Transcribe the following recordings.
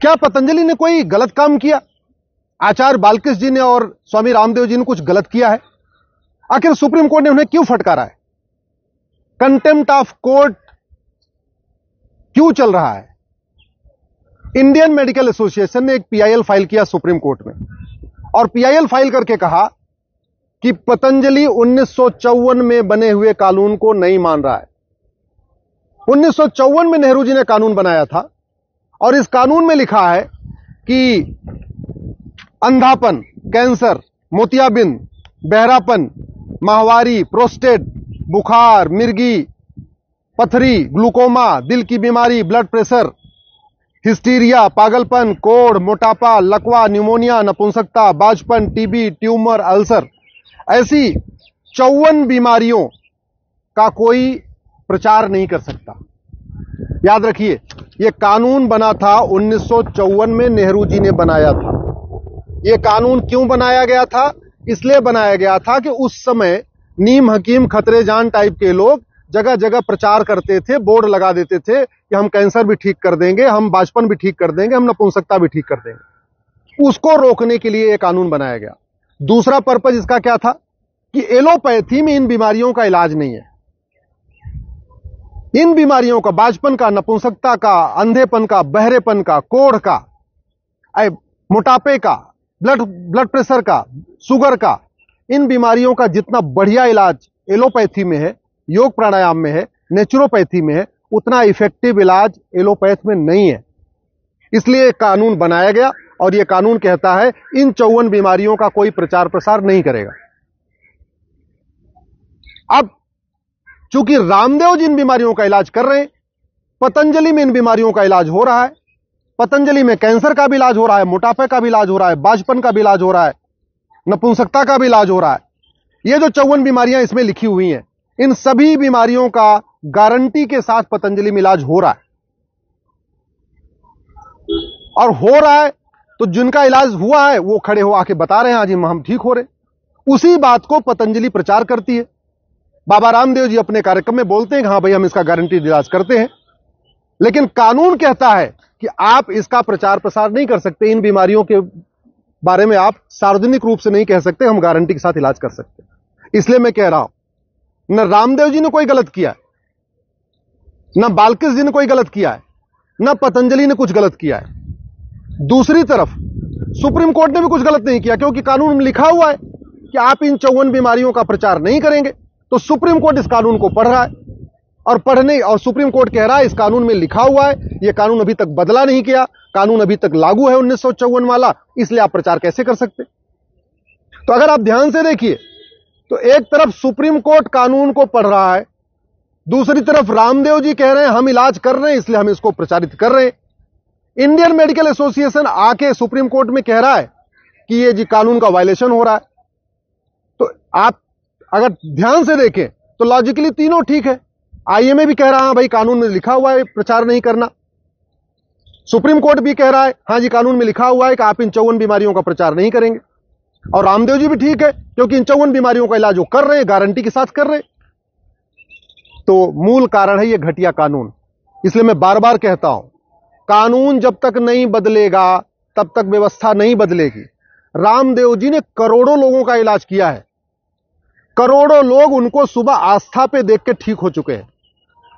क्या पतंजलि ने कोई गलत काम किया? आचार्य बालकृष्ण जी ने और स्वामी रामदेव जी ने कुछ गलत किया है? आखिर सुप्रीम कोर्ट ने उन्हें क्यों फटकारा है? कंटेम्प्ट ऑफ कोर्ट क्यों चल रहा है? इंडियन मेडिकल एसोसिएशन ने एक पीआईएल फाइल किया सुप्रीम कोर्ट में और पीआईएल फाइल करके कहा कि पतंजलि 1954 में बने हुए कानून को नहीं मान रहा है। 1954 में नेहरू जी ने कानून बनाया था और इस कानून में लिखा है कि अंधापन, कैंसर, मोतियाबिंद, बहरापन, माहवारी, प्रोस्टेट, बुखार, मिर्गी, पथरी, ग्लूकोमा, दिल की बीमारी, ब्लड प्रेशर, हिस्टीरिया, पागलपन, कोढ़, मोटापा, लकवा, न्यूमोनिया, नपुंसकता, बाजपन, टीबी, ट्यूमर, अल्सर, ऐसी 54 बीमारियों का कोई प्रचार नहीं कर सकता। याद रखिए, यह कानून बना था 1954 में, नेहरू जी ने बनाया था। यह कानून क्यों बनाया गया था? इसलिए बनाया गया था कि उस समय नीम हकीम खतरे जान टाइप के लोग जगह जगह प्रचार करते थे, बोर्ड लगा देते थे कि हम कैंसर भी ठीक कर देंगे, हम बाजपन भी ठीक कर देंगे, हम नपुंसकता भी ठीक कर देंगे। उसको रोकने के लिए यह कानून बनाया गया। दूसरा पर्पज इसका क्या था कि एलोपैथी में इन बीमारियों का इलाज नहीं है। इन बीमारियों का, बाजपन का, नपुंसकता का, अंधेपन का, बहरेपन का, कोढ़ का, मोटापे का, ब्लड प्रेशर का, शुगर का, इन बीमारियों का जितना बढ़िया इलाज एलोपैथी में है, योग प्राणायाम में है, नेचुरोपैथी में है, उतना इफेक्टिव इलाज एलोपैथ में नहीं है। इसलिए कानून बनाया गया और यह कानून कहता है इन 54 बीमारियों का कोई प्रचार प्रसार नहीं करेगा। अब चूंकि रामदेव जी इन बीमारियों का इलाज कर रहे हैं, पतंजलि में इन बीमारियों का इलाज हो रहा है, पतंजलि में कैंसर का भी इलाज हो रहा है, मोटापे का भी इलाज हो रहा है, बाजपन का भी इलाज हो रहा है, नपुंसकता का भी इलाज हो रहा है। ये जो 54 बीमारियां इसमें लिखी हुई हैं, इन सभी बीमारियों का गारंटी के साथ पतंजलि में इलाज हो रहा है। और हो रहा है तो जिनका इलाज हुआ है वो खड़े हो आके बता रहे हैं आज हम ठीक हो रहे। उसी बात को पतंजलि प्रचार करती है। बाबा रामदेव जी अपने कार्यक्रम में बोलते हैं कि हाँ भाई हम इसका गारंटी इलाज करते हैं, लेकिन कानून कहता है कि आप इसका प्रचार प्रसार नहीं कर सकते। इन बीमारियों के बारे में आप सार्वजनिक रूप से नहीं कह सकते हम गारंटी के साथ इलाज कर सकते। इसलिए मैं कह रहा हूं, न रामदेव जी ने कोई गलत किया है, न बालकृष्ण जी ने कोई गलत किया है, न पतंजलि ने कुछ गलत किया है। दूसरी तरफ सुप्रीम कोर्ट ने भी कुछ गलत नहीं किया, क्योंकि कानून में लिखा हुआ है कि आप इन 54 बीमारियों का प्रचार नहीं करेंगे। तो सुप्रीम कोर्ट इस कानून को पढ़ रहा है और सुप्रीम कोर्ट कह रहा है इस कानून में लिखा हुआ है, यह कानून अभी तक बदला नहीं किया, कानून अभी तक लागू है 1954 वाला, इसलिए आप प्रचार कैसे कर सकते। तो अगर आप ध्यान से देखिए तो एक तरफ सुप्रीम कोर्ट कानून को पढ़ रहा है, दूसरी तरफ रामदेव जी कह रहे हैं हम इलाज कर रहे हैं इसलिए हम इसको प्रचारित कर रहे हैं। इंडियन मेडिकल एसोसिएशन आके सुप्रीम कोर्ट में कह रहा है कि ये जी कानून का वायलेशन हो रहा है। तो आप अगर ध्यान से देखें तो लॉजिकली तीनों ठीक है। आईएमए भी कह रहा है भाई कानून में लिखा हुआ है प्रचार नहीं करना, सुप्रीम कोर्ट भी कह रहा है हां जी कानून में लिखा हुआ है कि आप इन 54 बीमारियों का प्रचार नहीं करेंगे, और रामदेव जी भी ठीक है क्योंकि इन 54 बीमारियों का इलाज वो कर रहे हैं, गारंटी के साथ कर रहे हैं। तो मूल कारण है ये घटिया कानून। इसलिए मैं बार बार कहता हूं, कानून जब तक नहीं बदलेगा तब तक व्यवस्था नहीं बदलेगी। रामदेव जी ने करोड़ों लोगों का इलाज किया है, करोड़ों लोग उनको सुबह आस्था पे देख के ठीक हो चुके हैं,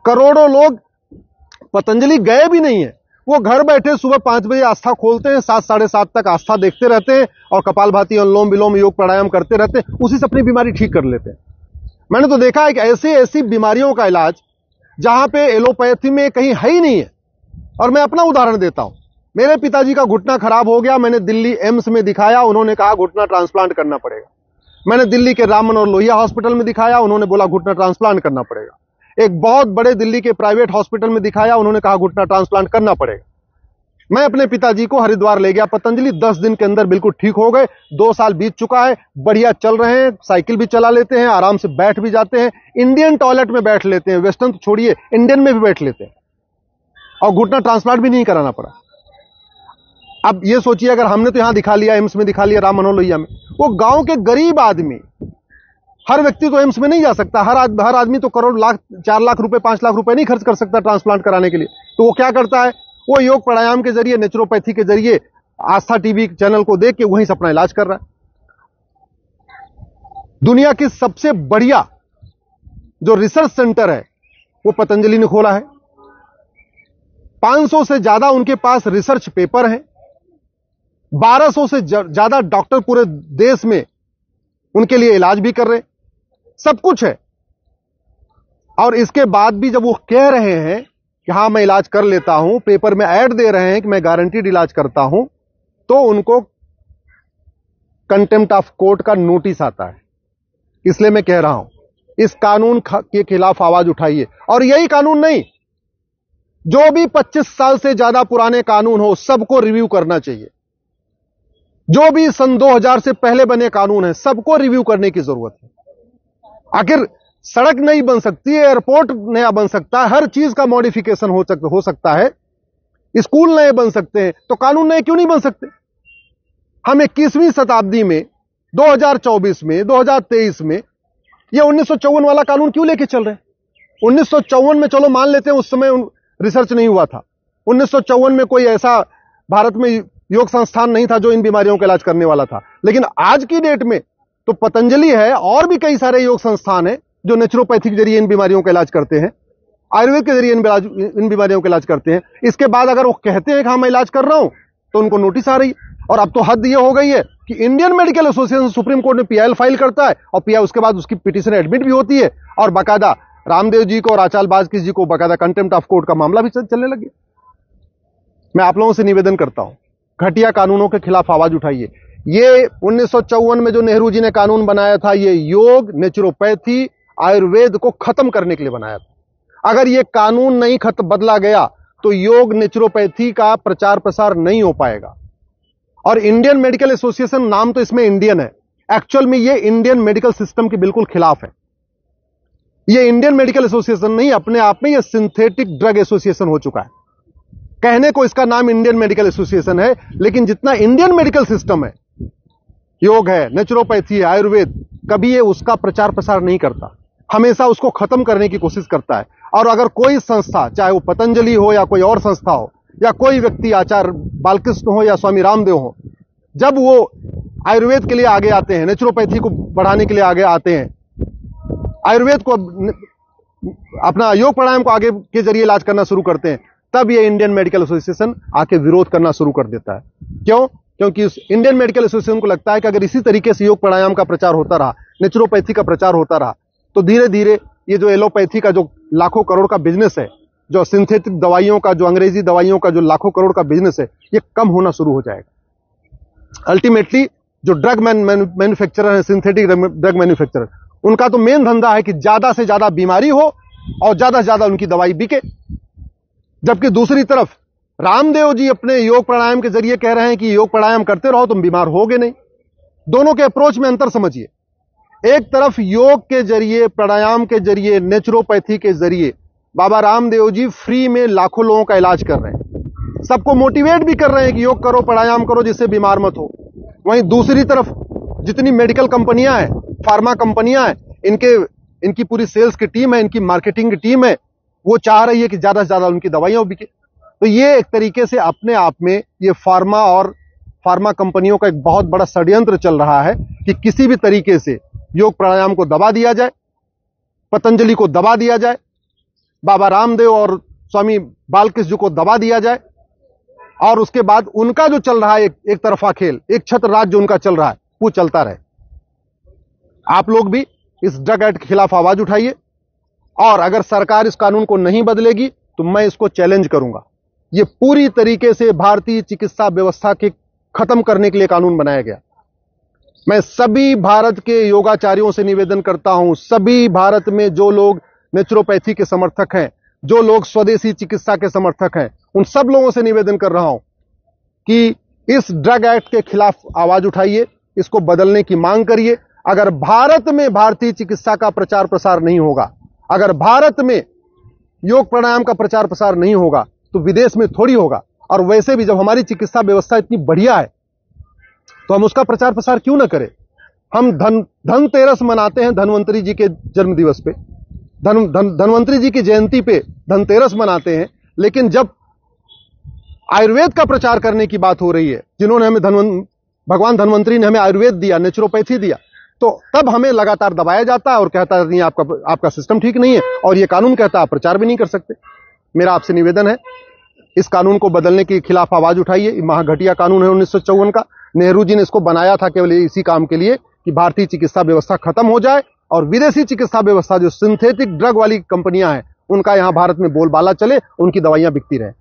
करोड़ों लोग पतंजलि गए भी नहीं है, वो घर बैठे सुबह 5 बजे आस्था खोलते हैं, 7 साढ़े 7 तक आस्था देखते रहते हैं और कपालभाति, अनुलोम विलोम, योग प्राणायाम करते रहते हैं, उसी से अपनी बीमारी ठीक कर लेते हैं। मैंने तो देखा है कि ऐसी ऐसी बीमारियों का इलाज जहां पे एलोपैथी में कहीं है ही नहीं है। और मैं अपना उदाहरण देता हूं, मेरे पिताजी का घुटना खराब हो गया, मैंने दिल्ली एम्स में दिखाया, उन्होंने कहा घुटना ट्रांसप्लांट करना पड़ेगा। मैंने दिल्ली के राम मनोहर लोहिया हॉस्पिटल में दिखाया, उन्होंने बोला घुटना ट्रांसप्लांट करना पड़ेगा। एक बहुत बड़े दिल्ली के प्राइवेट हॉस्पिटल में दिखाया, उन्होंने कहा घुटना ट्रांसप्लांट करना पड़ेगा। मैं अपने पिताजी को हरिद्वार ले गया पतंजलि, 10 दिन के अंदर बिल्कुल ठीक हो गए। 2 साल बीत चुका है, बढ़िया चल रहे हैं, साइकिल भी चला लेते हैं, आराम से बैठ भी जाते हैं, इंडियन टॉयलेट में बैठ लेते हैं, वेस्टर्न तो छोड़िए इंडियन में भी बैठ लेते हैं, और घुटना ट्रांसप्लांट भी नहीं कराना पड़ा। अब ये सोचिए अगर हमने तो यहां दिखा लिया, एम्स में दिखा लिया, राम मनोहर लोहिया में, वो गांव के गरीब आदमी, हर व्यक्ति तो एम्स में नहीं जा सकता, हर आदमी तो करोड़ लाख 4 लाख रुपए 5 लाख रुपए नहीं खर्च कर सकता ट्रांसप्लांट कराने के लिए। तो वो क्या करता है, वो योग प्राणायाम के जरिए, नेचुरोपैथी के जरिए आस्था टीवी चैनल को देख के वहीं से अपना इलाज कर रहा है। दुनिया की सबसे बढ़िया जो रिसर्च सेंटर है वो पतंजलि ने खोला है। 500 से ज्यादा उनके पास रिसर्च पेपर हैं। 1200 से ज्यादा डॉक्टर पूरे देश में उनके लिए इलाज भी कर रहे हैं। सब कुछ है। और इसके बाद भी जब वो कह रहे हैं कि हां मैं इलाज कर लेता हूं, पेपर में ऐड दे रहे हैं कि मैं गारंटीड इलाज करता हूं, तो उनको कंटेम्प्ट ऑफ कोर्ट का नोटिस आता है। इसलिए मैं कह रहा हूं, इस कानून के खिलाफ आवाज उठाइए। और यही कानून नहीं, जो भी 25 साल से ज्यादा पुराने कानून हो सबको रिव्यू करना चाहिए। जो भी सन 2000 से पहले बने कानून हैं सबको रिव्यू करने की जरूरत है। आखिर सड़क नहीं बन सकती है, एयरपोर्ट नया बन सकता है, हर चीज का मॉडिफिकेशन हो सकता है, स्कूल नए बन सकते हैं, तो कानून नए क्यों नहीं बन सकते? हम 21वीं शताब्दी में 2024 में 2023 में ये 1954 वाला कानून क्यों लेके चल रहे हैं? 1954 में चलो मान लेते हैं उस समय रिसर्च नहीं हुआ था। 1954 में कोई ऐसा भारत में योग संस्थान नहीं था जो इन बीमारियों का इलाज करने वाला था। लेकिन आज की डेट में तो पतंजलि है और भी कई सारे योग संस्थान हैं जो नेचुरोपैथी के जरिए इन बीमारियों का इलाज करते हैं, आयुर्वेद के जरिए इन बीमारियों का इलाज करते हैं। इसके बाद अगर वो कहते हैं कि हाँ मैं इलाज कर रहा हूं तो उनको नोटिस आ रही है। और अब तो हद ये हो गई है कि Indian medical association supreme court में पीआईएल फाइल करता है और पीआई उसके बाद उसकी पिटीशन एडमिट भी होती है और बाकायदा रामदेव जी को और आचार्य बाजपेयी जी को बाकायदा कंटेम्प्ट ऑफ कोर्ट का मामला भी चलने लगे। मैं आप लोगों से निवेदन करता हूं, घटिया कानूनों के खिलाफ आवाज उठाइए। ये 1954 में जो नेहरू जी ने कानून बनाया था, ये योग, नेचुरोपैथी, आयुर्वेद को खत्म करने के लिए बनाया था। अगर ये कानून नहीं बदला गया तो योग, नेचुरोपैथी का प्रचार प्रसार नहीं हो पाएगा। और इंडियन मेडिकल एसोसिएशन, नाम तो इसमें इंडियन है, एक्चुअल में ये इंडियन मेडिकल सिस्टम के बिल्कुल खिलाफ है। ये इंडियन मेडिकल एसोसिएशन नहीं, अपने आप में ये सिंथेटिक ड्रग एसोसिएशन हो चुका है। कहने को इसका नाम इंडियन मेडिकल एसोसिएशन है, लेकिन जितना इंडियन मेडिकल सिस्टम है, योग है, नेचुरोपैथी है, आयुर्वेद, कभी ये उसका प्रचार प्रसार नहीं करता, हमेशा उसको खत्म करने की कोशिश करता है। और अगर कोई संस्था, चाहे वो पतंजलि हो या कोई और संस्था हो या कोई व्यक्ति आचार्य बालकृष्ण हो या स्वामी रामदेव हो, जब वो आयुर्वेद के लिए आगे आते हैं, नेचुरोपैथी को बढ़ाने के लिए आगे आते हैं, आयुर्वेद को अपना योग प्राणायाम को आगे के जरिए इलाज करना शुरू करते हैं, तब ये इंडियन मेडिकल एसोसिएशन आके विरोध करना शुरू कर देता है। क्यों? क्योंकि उस इंडियन मेडिकल एसोसिएशन को लगता है कि अगर इसी तरीके से योग प्राणायाम का प्रचार होता रहा, नेचुरोपैथी का प्रचार होता रहा, तो धीरे धीरे ये जो एलोपैथी का जो लाखों करोड़ का बिजनेस है, जो सिंथेटिक दवाइयों का, जो अंग्रेजी दवाइयों का जो लाखों करोड़ का बिजनेस है, ये कम होना शुरू हो जाएगा। अल्टीमेटली जो ड्रग मैन्युफैक्चरर है, सिंथेटिक ड्रग मैन्युफैक्चरर, उनका तो मेन धंधा है कि ज्यादा से ज्यादा बीमारी हो और ज्यादा से ज्यादा उनकी दवाई बिके। जबकि दूसरी तरफ रामदेव जी अपने योग प्राणायाम के जरिए कह रहे हैं कि योग प्राणायाम करते रहो तुम बीमार होगे नहीं। दोनों के अप्रोच में अंतर समझिए। एक तरफ योग के जरिए, प्राणायाम के जरिए, नेचुरोपैथी के जरिए बाबा रामदेव जी फ्री में लाखों लोगों का इलाज कर रहे हैं, सबको मोटिवेट भी कर रहे हैं कि योग करो, प्राणायाम करो, जिससे बीमार मत हो। वहीं दूसरी तरफ जितनी मेडिकल कंपनियां हैं, फार्मा कंपनियां हैं, इनकी पूरी सेल्स की टीम है, इनकी मार्केटिंग की टीम है, वो चाह रही है कि ज्यादा से ज्यादा उनकी दवाइयां बिके। तो ये एक तरीके से अपने आप में ये फार्मा और फार्मा कंपनियों का एक बहुत बड़ा षड्यंत्र चल रहा है कि किसी भी तरीके से योग प्राणायाम को दबा दिया जाए, पतंजलि को दबा दिया जाए, बाबा रामदेव और स्वामी बालकृष्ण जी को दबा दिया जाए, और उसके बाद उनका जो चल रहा है एक तरफा खेल, एक छत्र राज जो उनका चल रहा है, वो चलता रहे। आप लोग भी इस ड्रग एक्ट के खिलाफ आवाज उठाइए, और अगर सरकार इस कानून को नहीं बदलेगी तो मैं इसको चैलेंज करूंगा। ये पूरी तरीके से भारतीय चिकित्सा व्यवस्था के खत्म करने के लिए कानून बनाया गया। मैं सभी भारत के योगाचार्यों से निवेदन करता हूं, सभी भारत में जो लोग नेचुरोपैथी के समर्थक हैं, जो लोग स्वदेशी चिकित्सा के समर्थक हैं, उन सब लोगों से निवेदन कर रहा हूं कि इस ड्रग एक्ट के खिलाफ आवाज उठाइए, इसको बदलने की मांग करिए। अगर भारत में भारतीय चिकित्सा का प्रचार प्रसार नहीं होगा, अगर भारत में योग प्राणायाम का प्रचार प्रसार नहीं होगा, तो विदेश में थोड़ी होगा। और वैसे भी जब हमारी चिकित्सा व्यवस्था इतनी बढ़िया है तो हम उसका प्रचार प्रसार क्यों ना करें। हम धनतेरस मनाते हैं, धनवंतरी जी के जन्म दिवस पे, धनवंतरी जी की जयंती पे धनतेरस मनाते हैं, लेकिन जब आयुर्वेद का प्रचार करने की बात हो रही है, जिन्होंने हमें भगवान धन्वंतरी ने हमें आयुर्वेद दिया, नेचुरोपैथी दिया, तो तब हमें लगातार दबाया जाता है और कहता है नहीं, आपका सिस्टम ठीक नहीं है, और ये कानून कहता है आप प्रचार भी नहीं कर सकते। मेरा आपसे निवेदन है, इस कानून को बदलने के खिलाफ आवाज उठाइए। महाघटिया कानून है 1954 का। नेहरू जी ने इसको बनाया था केवल इसी काम के लिए कि भारतीय चिकित्सा व्यवस्था खत्म हो जाए और विदेशी चिकित्सा व्यवस्था, जो सिंथेटिक ड्रग वाली कंपनियां हैं, उनका यहां भारत में बोलबाला चले, उनकी दवाइयां बिकती रहे।